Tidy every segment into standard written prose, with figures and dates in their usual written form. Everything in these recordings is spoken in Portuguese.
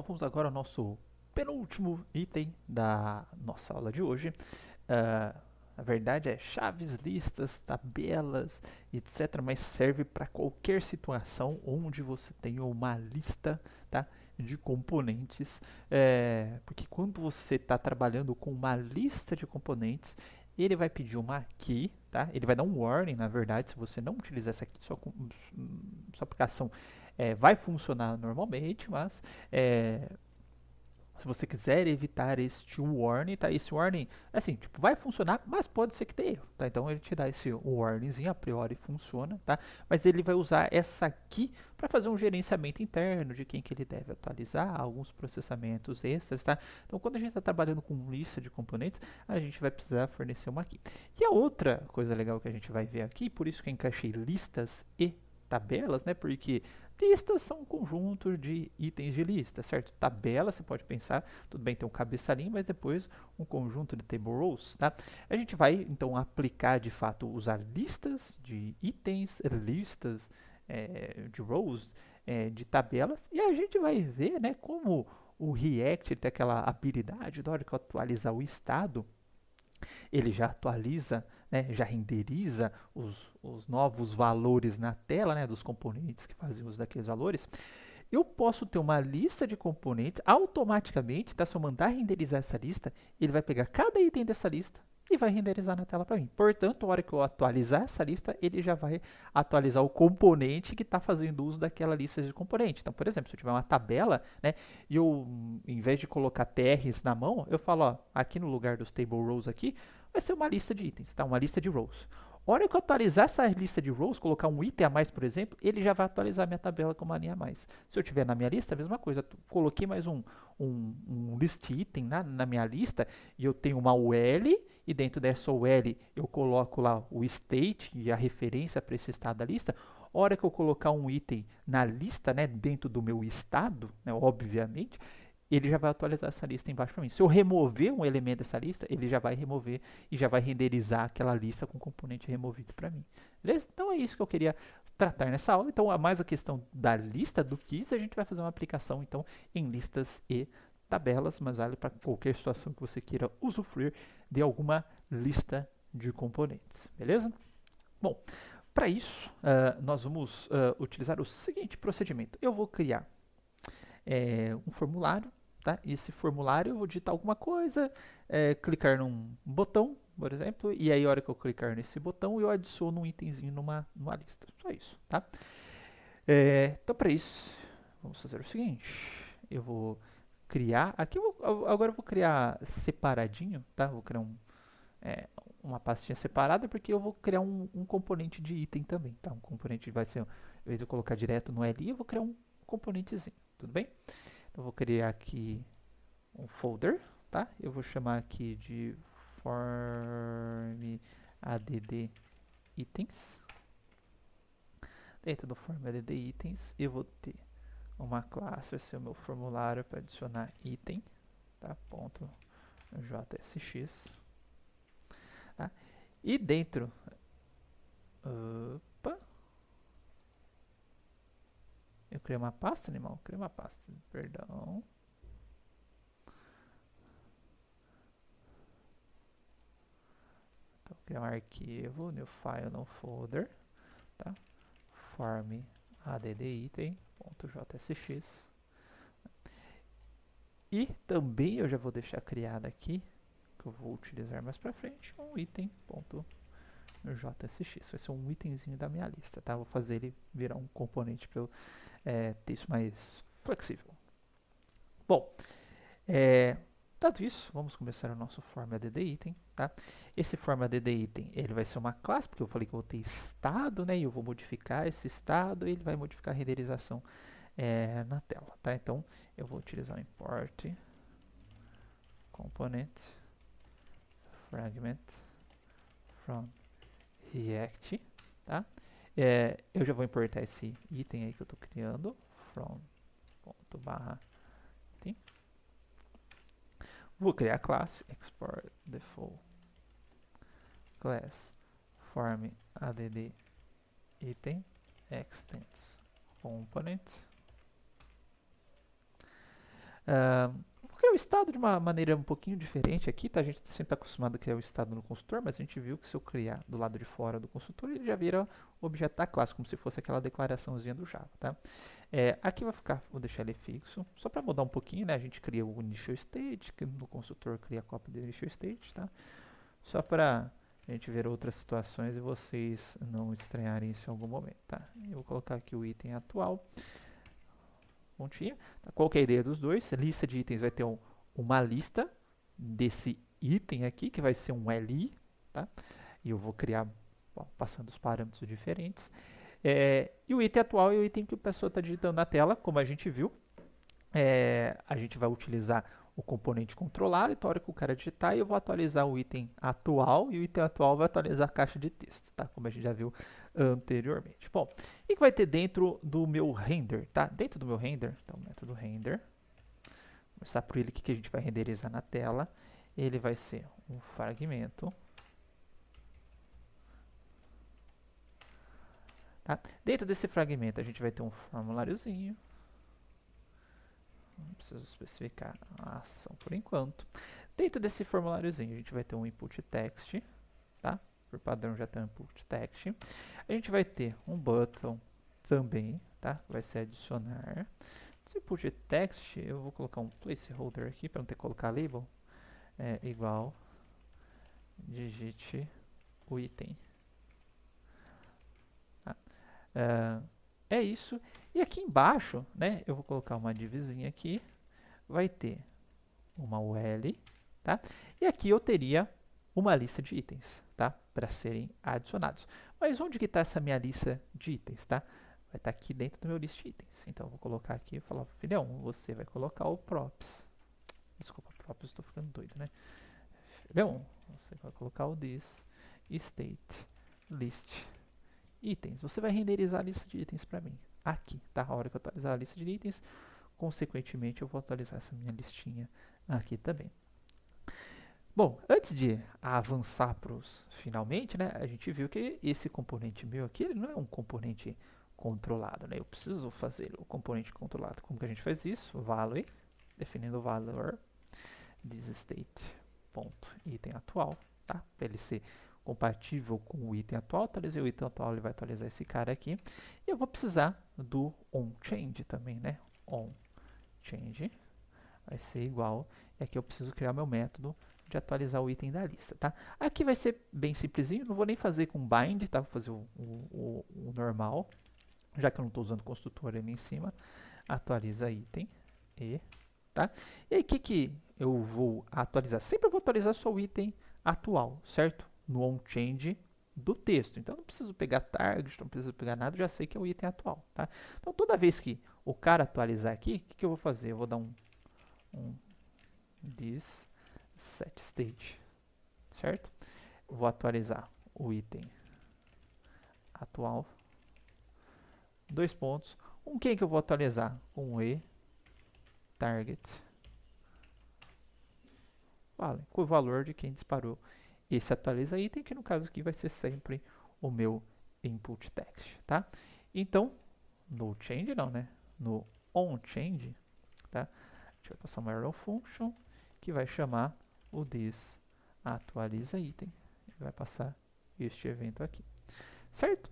vamos agora ao nosso penúltimo item da nossa aula de hoje. A verdade é chaves, listas, tabelas, etc. Mas serve para qualquer situação onde você tenha uma lista, tá, de componentes. Porque quando você está trabalhando com uma lista de componentes, ele vai pedir uma key, tá? Ele vai dar um warning, na verdade, se você não utilizar essa key, sua aplicação vai funcionar normalmente, mas é, se você quiser evitar este warning, tá? Esse warning, assim, tipo, vai funcionar, mas pode ser que dê erro, tá? Então ele te dá esse warningzinho, a priori funciona, tá? Mas ele vai usar essa aqui para fazer um gerenciamento interno de quem que ele deve atualizar, alguns processamentos extras, tá? Então quando a gente está trabalhando com lista de componentes, a gente vai precisar fornecer uma aqui. E a outra coisa legal que a gente vai ver aqui, por isso que eu encaixei listas e tabelas, né? Porque listas são um conjunto de itens de lista, certo? Tabela, você pode pensar, tudo bem, tem um cabeçalhinho, mas depois um conjunto de table rows, tá? A gente vai, então, aplicar, de fato, usar listas de itens, listas de rows, de tabelas, e a gente vai ver, né, como o React tem aquela habilidade, na hora que eu atualizar o estado, ele já atualiza, né, já renderiza os novos valores na tela, né, dos componentes que fazem uso daqueles valores. Eu posso ter uma lista de componentes automaticamente, tá? Se eu mandar renderizar essa lista, ele vai pegar cada item dessa lista e vai renderizar na tela para mim. Portanto, a hora que eu atualizar essa lista, ele já vai atualizar o componente que está fazendo uso daquela lista de componente. Então, por exemplo, se eu tiver uma tabela, né, e eu, em vez de colocar TRs na mão, eu falo, ó, aqui no lugar dos table rows aqui, vai ser uma lista de itens, tá? Uma lista de rows. A hora que eu atualizar essa lista de rows, colocar um item a mais, por exemplo, ele já vai atualizar a minha tabela com uma linha a mais. Se eu tiver na minha lista, a mesma coisa. Coloquei mais um list item na minha lista e eu tenho uma UL e dentro dessa UL eu coloco lá o state e a referência para esse estado da lista. A hora que eu colocar um item na lista, né, dentro do meu estado, né, obviamente, ele já vai atualizar essa lista embaixo para mim. Se eu remover um elemento dessa lista, ele já vai remover e já vai renderizar aquela lista com o componente removido para mim. Beleza? Então é isso que eu queria tratar nessa aula. Então, a mais a questão da lista do que a gente vai fazer uma aplicação então em listas e tabelas, mas vale para qualquer situação que você queira usufruir de alguma lista de componentes. Beleza? Bom, para isso, nós vamos utilizar o seguinte procedimento. Eu vou criar um formulário, tá? Esse formulário eu vou digitar alguma coisa, clicar num botão, por exemplo, e aí a hora que eu clicar nesse botão eu adiciono um itemzinho numa lista. Só isso, tá? Então para isso, vamos fazer o seguinte, eu vou criar, agora eu vou criar separadinho, tá? Vou criar uma pastinha separada porque eu vou criar um componente de item também, tá? Um componente vai ser, ao invés de eu colocar direto no LI, eu vou criar um componentezinho, tudo bem? Então, eu vou criar aqui um folder, tá? Eu vou chamar aqui de form add itens. Dentro do form add itens, eu vou ter uma classe, vai ser o meu formulário para adicionar item, tá? Ponto .jsx. Tá? E dentro, opa, eu criei uma pasta, animal? Criei uma pasta, perdão. Então, criar um arquivo, new file, no folder, tá? Form add item.jsx. E também eu já vou deixar criado aqui, que eu vou utilizar mais para frente, um item.jsx. Vai ser um itemzinho da minha lista, tá? Vou fazer ele virar um componente para eu ter isso mais flexível. Bom, dado isso, vamos começar o nosso form add item, tá? Esse form add item, ele vai ser uma classe, porque eu falei que eu vou ter estado, né? E eu vou modificar esse estado e ele vai modificar a renderização na tela, tá? Então, eu vou utilizar o import component fragment from React, tá? Eu já vou importar esse item aí que eu estou criando, from.item. Vou criar a classe export default class form add item extends component. Vou criar o estado de uma maneira um pouquinho diferente aqui, tá? A gente sempre está acostumado a criar o estado no construtor, mas a gente viu que se eu criar do lado de fora do construtor, ele já vira o objeto da classe, como se fosse aquela declaraçãozinha do Java, tá? Aqui vai ficar, vou deixar ele fixo, só para mudar um pouquinho, né? A gente cria o initial state, que no construtor cria a cópia do initial state, tá? Só para a gente ver outras situações e vocês não estranharem isso em algum momento, tá? Eu vou colocar aqui o item atual, pontinha. Tá? Qual que é a ideia dos dois? A lista de itens vai ter uma lista desse item aqui, que vai ser um LI, tá? E eu vou criar, passando os parâmetros diferentes. E o item atual é o item que a pessoa está digitando na tela, como a gente viu. A gente vai utilizar o componente controlar, então a hora que o cara digitar, eu vou atualizar o item atual, e o item atual vai atualizar a caixa de texto, tá? Como a gente já viu anteriormente. Bom, o que vai ter dentro do meu render, tá? Dentro do meu render, então o método render, vou mostrar para ele o que a gente vai renderizar na tela. Ele vai ser um fragmento, tá? Dentro desse fragmento a gente vai ter um formuláriozinho. Não preciso especificar a ação por enquanto. Dentro desse formuláriozinho a gente vai ter um input text, tá? Por padrão já tem um input text. A gente vai ter um button também, tá? Vai ser adicionar. Esse input text eu vou colocar um placeholder aqui para não ter que colocar label. Igual digite o item. Tá? É isso. E aqui embaixo, né, eu vou colocar uma divzinha aqui, vai ter uma UL, tá? E aqui eu teria uma lista de itens, tá? Para serem adicionados. Mas onde que está essa minha lista de itens, tá? Vai estar aqui dentro do meu list de itens. Então eu vou colocar aqui e falar, filhão, você vai colocar o props. Desculpa, props, estou ficando doido, né? Filhão, você vai colocar o this state list itens. Você vai renderizar a lista de itens para mim. Aqui, tá? A hora que eu atualizar a lista de itens, consequentemente eu vou atualizar essa minha listinha aqui também. Bom, antes de avançar para os finalmente, né, a gente viu que esse componente meu aqui, ele não é um componente controlado, né? Eu preciso fazer o componente controlado. Como que a gente faz isso? Value, definindo o valor thisState.item atual, tá? Para ele ser compatível com o item atual, atualizei o item atual, ele vai atualizar esse cara aqui. E eu vou precisar do onChange também, né? onChange vai ser igual, e aqui eu preciso criar meu método de atualizar o item da lista, tá? Aqui vai ser bem simplesinho, não vou nem fazer com bind, tá? Vou fazer o normal, já que eu não estou usando construtor ali em cima. Atualiza item e, tá? E aí o que eu vou atualizar? Sempre eu vou atualizar só o item atual, certo? No onChange do texto. Então, não preciso pegar target, não preciso pegar nada, já sei que é o item atual, tá? Então, toda vez que o cara atualizar aqui, o que eu vou fazer? Eu vou dar um this set state, certo? Eu vou atualizar o item atual, dois pontos. Quem que eu vou atualizar? Com e target, com o valor de quem disparou esse atualiza item, que no caso aqui vai ser sempre o meu input text, tá? Então, no change não, né? No onChange, tá? A gente vai passar uma arrow function que vai chamar o this atualiza item. Ele vai passar este evento aqui, certo?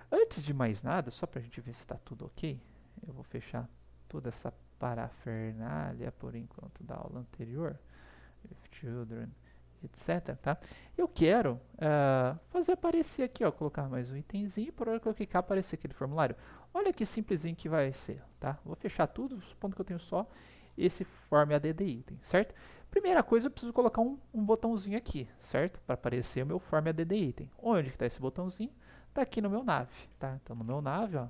Antes de mais nada, só para a gente ver se está tudo ok, eu vou fechar toda essa parafernália por enquanto da aula anterior, with children, etc, tá? Eu quero fazer aparecer aqui, ó, colocar mais um itemzinho, por hora que eu clicar aparecer aquele formulário. Olha que simplesinho que vai ser, tá? Vou fechar tudo, supondo que eu tenho só esse form add item, certo? Primeira coisa, eu preciso colocar um botãozinho aqui, certo? Para aparecer o meu form add item. Onde que está esse botãozinho? Está aqui no meu nav, tá? Então no meu nav, ó,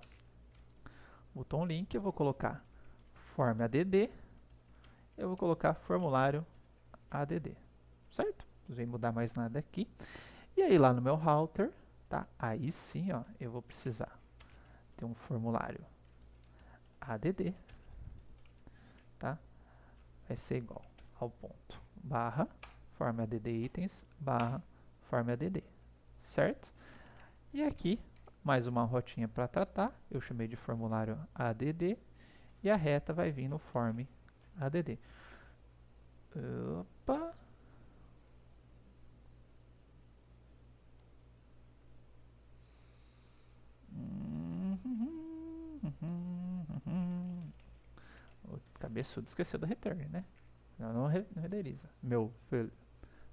botão link, eu vou colocar form add, eu vou colocar formulário add, certo? Não vem mudar mais nada aqui. E aí lá no meu router, tá? Aí sim, ó, eu vou precisar ter um formulário add, tá? Vai ser igual ao ponto barra form add itens barra form add, certo? E aqui mais uma rotinha para tratar, eu chamei de formulário add, e a reta vai vir no form add. Opa. O cabeçudo esqueceu da return, né? Não renderiza. Meu filho.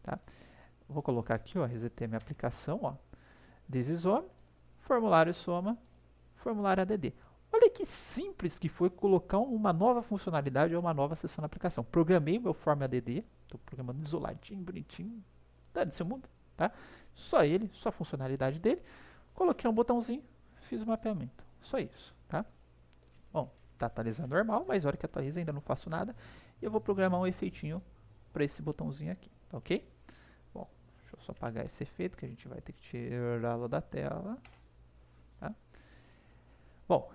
Tá? Vou colocar aqui, ó, resetei minha aplicação, ó. This is home, formulário soma, formulário add. Olha que simples que foi colocar uma nova funcionalidade ou uma nova seção na aplicação. Programei meu form add, estou programando isoladinho, bonitinho, tá desse mundo, tá? Só ele, só a funcionalidade dele. Coloquei um botãozinho, fiz o mapeamento. Só isso, tá? Bom, tá atualizando normal, mas na hora que atualiza ainda não faço nada. E eu vou programar um efeitinho para esse botãozinho aqui, tá ok? Bom, deixa eu só apagar esse efeito que a gente vai ter que tirá-lo da tela. Tá? Bom,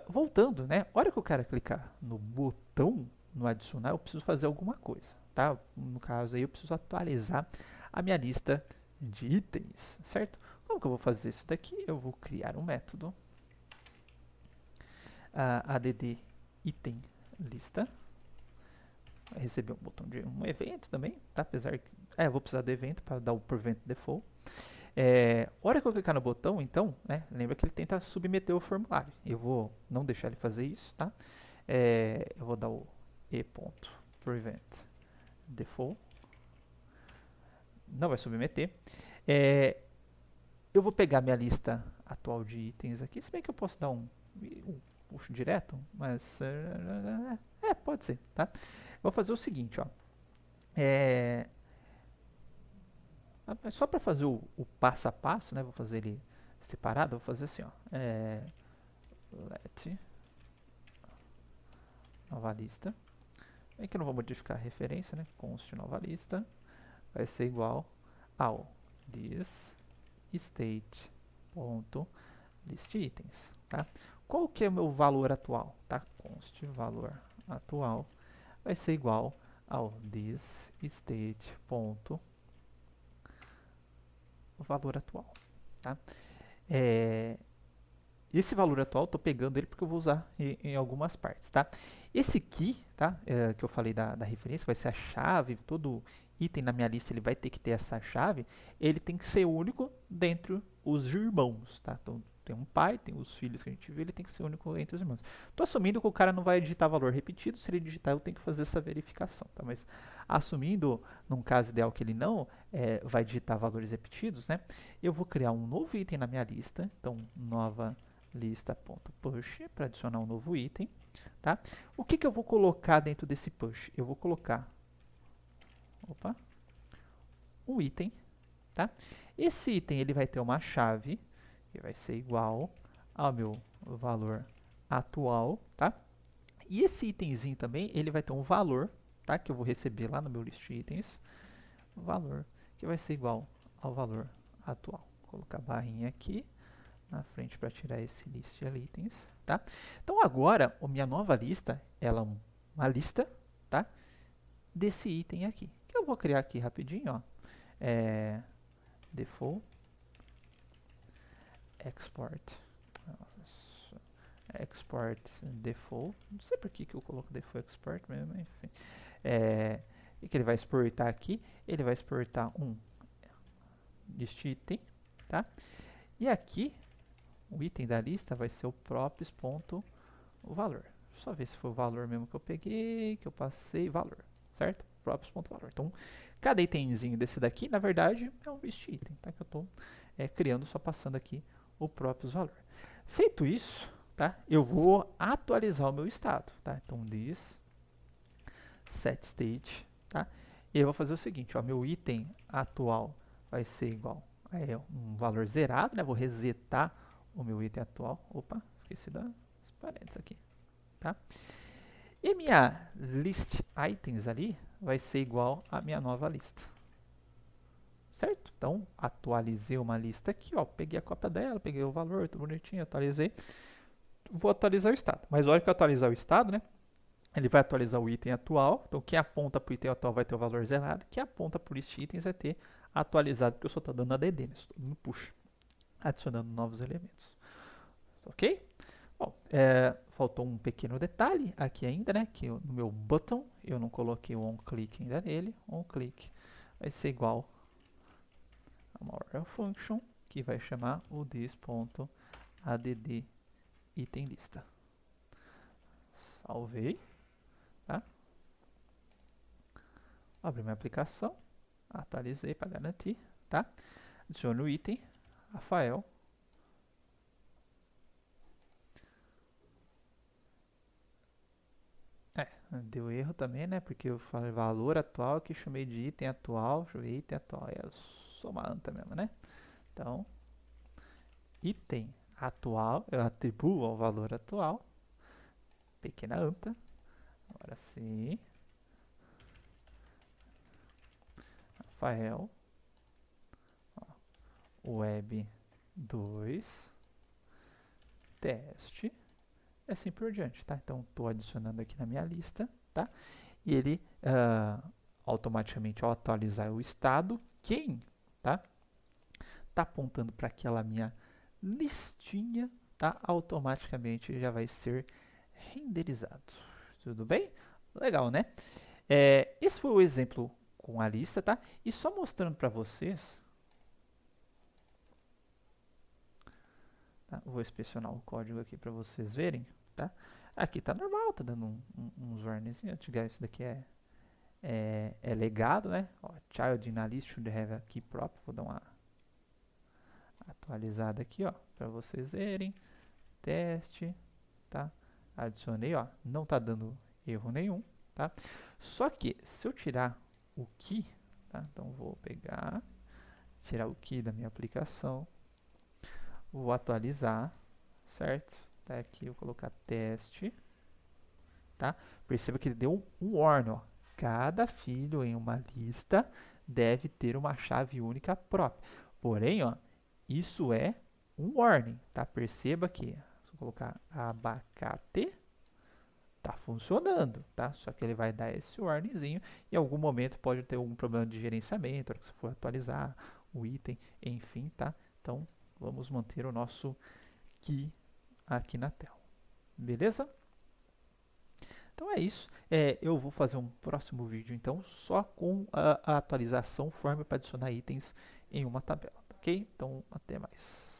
voltando, né? A hora que o cara clicar no botão no adicionar, eu preciso fazer alguma coisa, tá? No caso aí, eu preciso atualizar a minha lista de itens, certo? Como que eu vou fazer isso daqui? Eu vou criar um método add item lista. Vai receber um botão de um evento também, tá? Apesar que eu vou precisar do evento para dar o prevent default. Hora que eu clicar no botão, então, né, lembra que ele tenta submeter o formulário. Eu vou não deixar ele fazer isso, tá? Eu vou dar o e.prevent default. Não vai submeter. Eu vou pegar minha lista atual de itens aqui, se bem que eu posso dar um puxo direto, mas pode ser, tá? Vou fazer o seguinte, ó. Só para fazer o passo a passo, né? Vou fazer ele separado. Vou fazer assim, ó. Let nova lista. É que eu não vou modificar a referência, né? Const nova lista vai ser igual ao this state ponto list itens, tá? Qual que é o meu valor atual, tá? Const valor atual vai ser igual ao this state ponto valor atual, tá? Esse valor atual, estou pegando ele porque eu vou usar em algumas partes, tá? Esse key, tá? Que eu falei da referência, vai ser a chave, todo item na minha lista ele vai ter que ter essa chave, ele tem que ser único dentre os irmãos, tá? Então, tem um pai, tem os filhos que a gente vê, ele tem que ser único entre os irmãos. Estou assumindo que o cara não vai digitar valor repetido, se ele digitar eu tenho que fazer essa verificação, tá? Mas assumindo, num caso ideal que ele não vai digitar valores repetidos, né? Eu vou criar um novo item na minha lista, então nova lista.push para adicionar um novo item, tá? O que eu vou colocar dentro desse push? Eu vou colocar um item, tá? Esse item ele vai ter uma chave que vai ser igual ao meu valor atual, tá? E esse itemzinho também ele vai ter um valor, tá? Que eu vou receber lá no meu list itens, valor que vai ser igual ao valor atual. Vou colocar a barrinha aqui na frente para tirar esse list itens, tá? Então agora a minha nova lista, ela é uma lista, tá? Desse item aqui, que eu vou criar aqui rapidinho, ó. Default export default, não sei por que eu coloco default export mesmo, enfim. E que ele vai exportar aqui, ele vai exportar um list item, tá? E aqui o item da lista vai ser o props.valor. Só ver se foi o valor mesmo que eu peguei, que eu passei, valor, certo? Props.valor. Então, cada itemzinho desse daqui, na verdade, é um list item, tá? Que eu estou criando, só passando aqui o props valor. Feito isso, tá? Eu vou atualizar o meu estado, tá? Então, this set state, tá? E eu vou fazer o seguinte, ó, meu item atual vai ser igual a um valor zerado, né? Vou resetar o meu item atual. Opa, esqueci das parênteses aqui, tá? E minha list items ali vai ser igual à minha nova lista, certo? Então, atualizei uma lista aqui, ó, peguei a cópia dela, peguei o valor, tudo bonitinho, atualizei. Vou atualizar o estado. Mas na hora que eu atualizar o estado, né, ele vai atualizar o item atual. Então, quem aponta para o item atual vai ter o valor zerado, quem aponta para o list itens vai ter atualizado, porque eu só estou dando ADD, né? Estou dando push, adicionando novos elementos. Ok? Bom, faltou um pequeno detalhe aqui ainda, né? Que no meu button eu não coloquei o onClick ainda nele. OnClick vai ser igual a uma URL function que vai chamar o this.add item lista. Salvei, tá? Abri minha aplicação, atualizei para garantir, tá? Adiciono o item, Rafael. Deu erro também, né? Porque eu falei valor atual que chamei de item atual, chamei item atual. É só uma anta mesmo, né? Então, item atual, eu atribuo ao valor atual, pequena anta. Agora sim, Rafael, web 2, teste, e assim por diante, tá? Então, estou adicionando aqui na minha lista, tá? E ele, automaticamente, ao atualizar o estado, quem, tá? Tá apontando para aquela minha listinha, tá? Automaticamente já vai ser renderizado. Tudo bem? Legal, né? Esse foi o exemplo com a lista, tá? E só mostrando para vocês, tá? Vou inspecionar o código aqui para vocês verem, tá? Aqui tá normal, tá dando uns warnings. Isso daqui é legado, né? Ó, child in a list should have a key prop. Vou dar uma atualizada aqui, ó, para vocês verem. Teste, tá? Adicionei, ó, não tá dando erro nenhum, tá? Só que se eu tirar o key, tá? Então vou pegar, tirar o key da minha aplicação, vou atualizar, certo? Tá aqui, eu vou colocar teste, tá? Perceba que ele deu um warning, ó. Cada filho em uma lista deve ter uma chave única própria. Porém, ó, isso é um warning, tá? Perceba que, se eu colocar abacate, tá funcionando, tá? Só que ele vai dar esse warningzinho e em algum momento pode ter algum problema de gerenciamento, na hora que você for atualizar o item, enfim, tá? Então, vamos manter o nosso key aqui na tela. Beleza? Então é isso. Eu vou fazer um próximo vídeo, então, só com a atualização forma para adicionar itens em uma tabela, ok? Então, até mais.